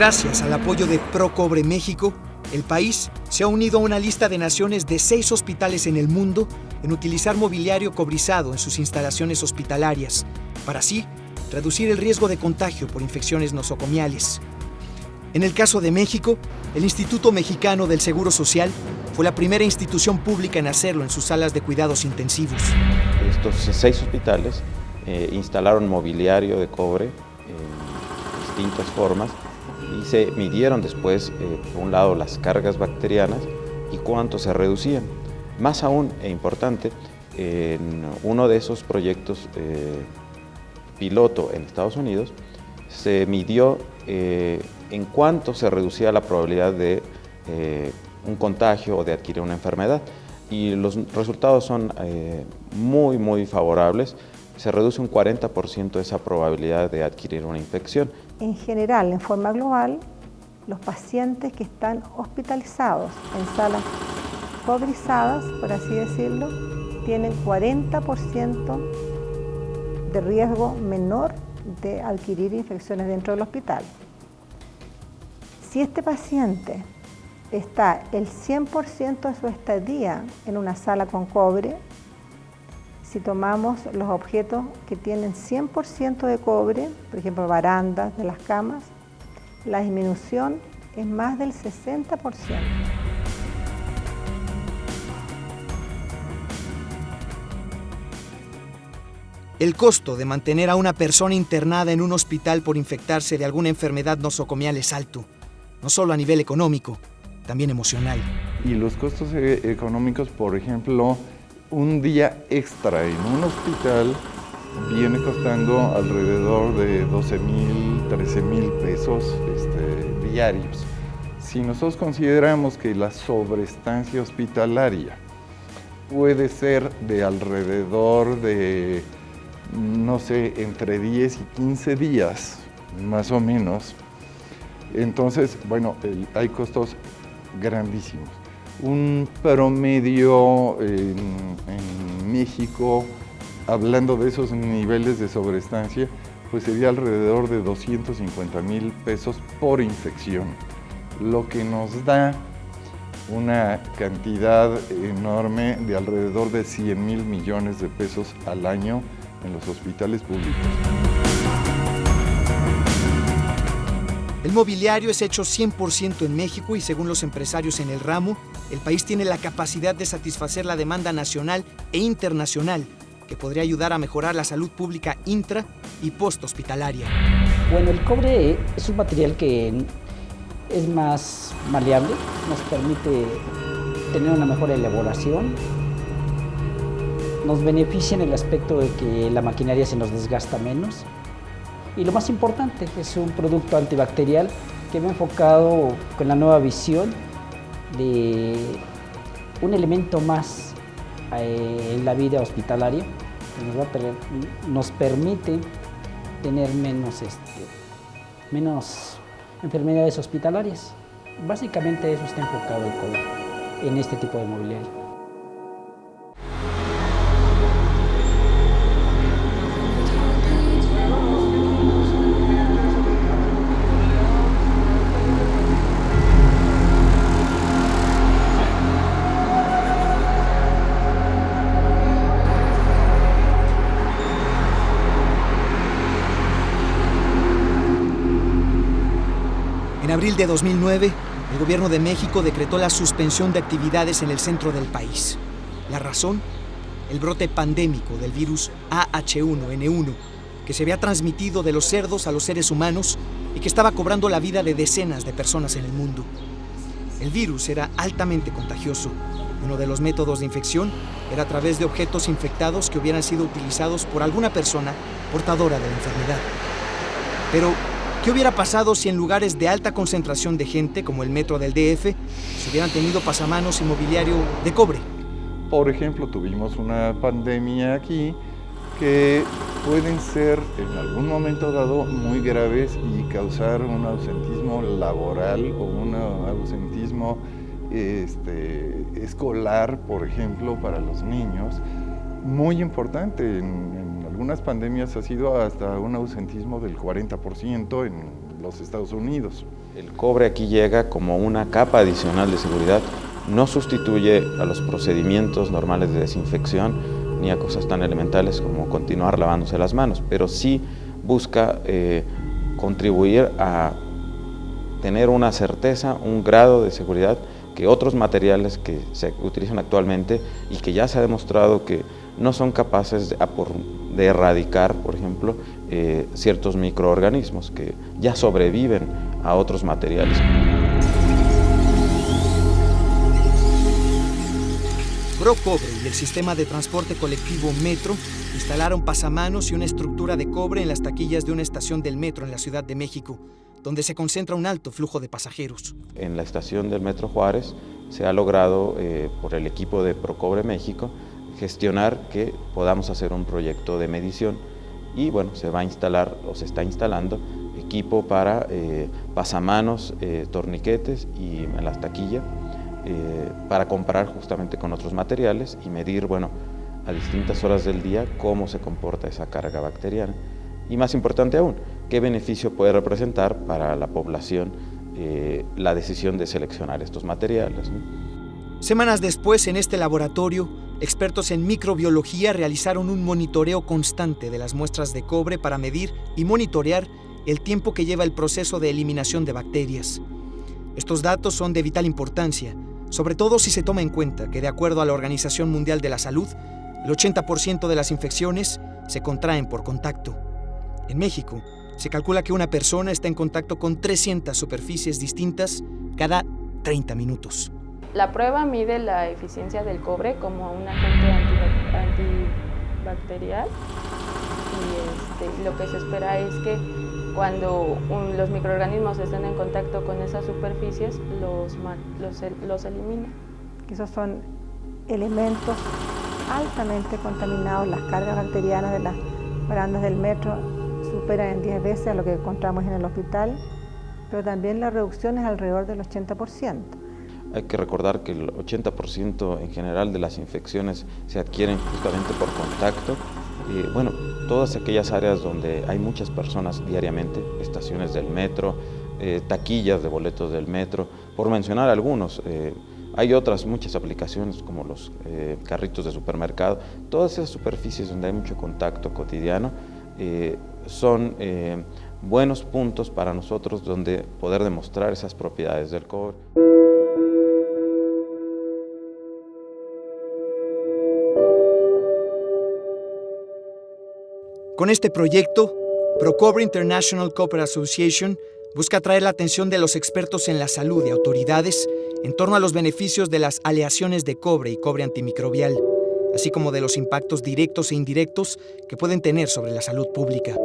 Gracias al apoyo de ProCobre México, el país se ha unido a una lista de naciones de 6 hospitales en el mundo en utilizar mobiliario cobrizado en sus instalaciones hospitalarias, para así reducir el riesgo de contagio por infecciones nosocomiales. En el caso de México, el Instituto Mexicano del Seguro Social fue la primera institución pública en hacerlo en sus salas de cuidados intensivos. Estos 6 hospitales instalaron mobiliario de cobre en distintas formas y se midieron después, por un lado, las cargas bacterianas y cuánto se reducían. Más aún, e importante, en uno de esos proyectos piloto en Estados Unidos, se midió en cuánto se reducía la probabilidad de un contagio o de adquirir una enfermedad. Y los resultados son muy favorables. Se reduce un 40% esa probabilidad de adquirir una infección. En general, en forma global, los pacientes que están hospitalizados en salas cobrizadas, por así decirlo, tienen 40% de riesgo menor de adquirir infecciones dentro del hospital. Si este paciente está el 100% de su estadía en una sala con cobre, si tomamos los objetos que tienen 100% de cobre, por ejemplo, barandas de las camas, la disminución es más del 60%. El costo de mantener a una persona internada en un hospital por infectarse de alguna enfermedad nosocomial es alto, no solo a nivel económico, también emocional. Y los costos económicos, por ejemplo, un día extra en un hospital viene costando alrededor de 12,000, 13,000 pesos diarios. Si nosotros consideramos que la sobreestancia hospitalaria puede ser de alrededor de, no sé, entre 10 y 15 días, más o menos, entonces, bueno, hay costos grandísimos. Un promedio en México, hablando de esos niveles de sobreestancia, pues sería alrededor de 250,000 pesos por infección, lo que nos da una cantidad enorme de alrededor de 100,000 millones de pesos al año en los hospitales públicos. El mobiliario es hecho 100% en México y según los empresarios en el ramo, el país tiene la capacidad de satisfacer la demanda nacional e internacional que podría ayudar a mejorar la salud pública intra- y post-hospitalaria. Bueno, el cobre es un material que es más maleable, nos permite tener una mejor elaboración, nos beneficia en el aspecto de que la maquinaria se nos desgasta menos. Y lo más importante, es un producto antibacterial que va enfocado con la nueva visión de un elemento más en la vida hospitalaria que nos permite tener menos enfermedades hospitalarias. Básicamente eso está enfocado el cobre en este tipo de mobiliario. En abril de 2009, el gobierno de México decretó la suspensión de actividades en el centro del país. ¿La razón? El brote pandémico del virus AH1N1, que se había transmitido de los cerdos a los seres humanos y que estaba cobrando la vida de decenas de personas en el mundo. El virus era altamente contagioso. Uno de los métodos de infección era a través de objetos infectados que hubieran sido utilizados por alguna persona portadora de la enfermedad. Pero, ¿qué hubiera pasado si en lugares de alta concentración de gente, como el metro del DF, se hubieran tenido pasamanos y mobiliario de cobre? Por ejemplo, tuvimos una pandemia aquí que pueden ser en algún momento dado muy graves y causar un ausentismo laboral o un ausentismo escolar, por ejemplo, para los niños, muy importante. En algunas pandemias ha sido hasta un ausentismo del 40% en los Estados Unidos. El cobre aquí llega como una capa adicional de seguridad, no sustituye a los procedimientos normales de desinfección ni a cosas tan elementales como continuar lavándose las manos, pero sí busca contribuir a tener una certeza, un grado de seguridad que otros materiales que se utilizan actualmente y que ya se ha demostrado que no son capaces de erradicar, por ejemplo, ciertos microorganismos que ya sobreviven a otros materiales. Procobre y el sistema de transporte colectivo Metro instalaron pasamanos y una estructura de cobre en las taquillas de una estación del metro en la Ciudad de México, donde se concentra un alto flujo de pasajeros. En la estación del Metro Juárez se ha logrado, por el equipo de Procobre México, gestionar que podamos hacer un proyecto de medición y bueno, se va a instalar o se está instalando equipo para pasamanos, torniquetes y en las taquillas para comparar justamente con otros materiales y medir, bueno, a distintas horas del día cómo se comporta esa carga bacteriana. Y más importante aún, qué beneficio puede representar para la población la decisión de seleccionar estos materiales, ¿no? Semanas después, en este laboratorio, expertos en microbiología realizaron un monitoreo constante de las muestras de cobre para medir y monitorear el tiempo que lleva el proceso de eliminación de bacterias. Estos datos son de vital importancia, sobre todo si se toma en cuenta que, de acuerdo a la Organización Mundial de la Salud, el 80% de las infecciones se contraen por contacto. En México, se calcula que una persona está en contacto con 300 superficies distintas cada 30 minutos. La prueba mide la eficiencia del cobre como un agente antibacterial y lo que se espera es que cuando los microorganismos estén en contacto con esas superficies, los elimina. Esos son elementos altamente contaminados. Las cargas bacterianas de las barandas del metro superan en 10 veces a lo que encontramos en el hospital, pero también la reducción es alrededor del 80%. Hay que recordar que el 80% en general de las infecciones se adquieren justamente por contacto. Bueno, todas aquellas áreas donde hay muchas personas diariamente, estaciones del metro, taquillas de boletos del metro, por mencionar algunos. Hay otras muchas aplicaciones como los carritos de supermercado. Todas esas superficies donde hay mucho contacto cotidiano son buenos puntos para nosotros donde poder demostrar esas propiedades del cobre. Con este proyecto, Procobre International Copper Association busca atraer la atención de los expertos en la salud y autoridades en torno a los beneficios de las aleaciones de cobre y cobre antimicrobial, así como de los impactos directos e indirectos que pueden tener sobre la salud pública.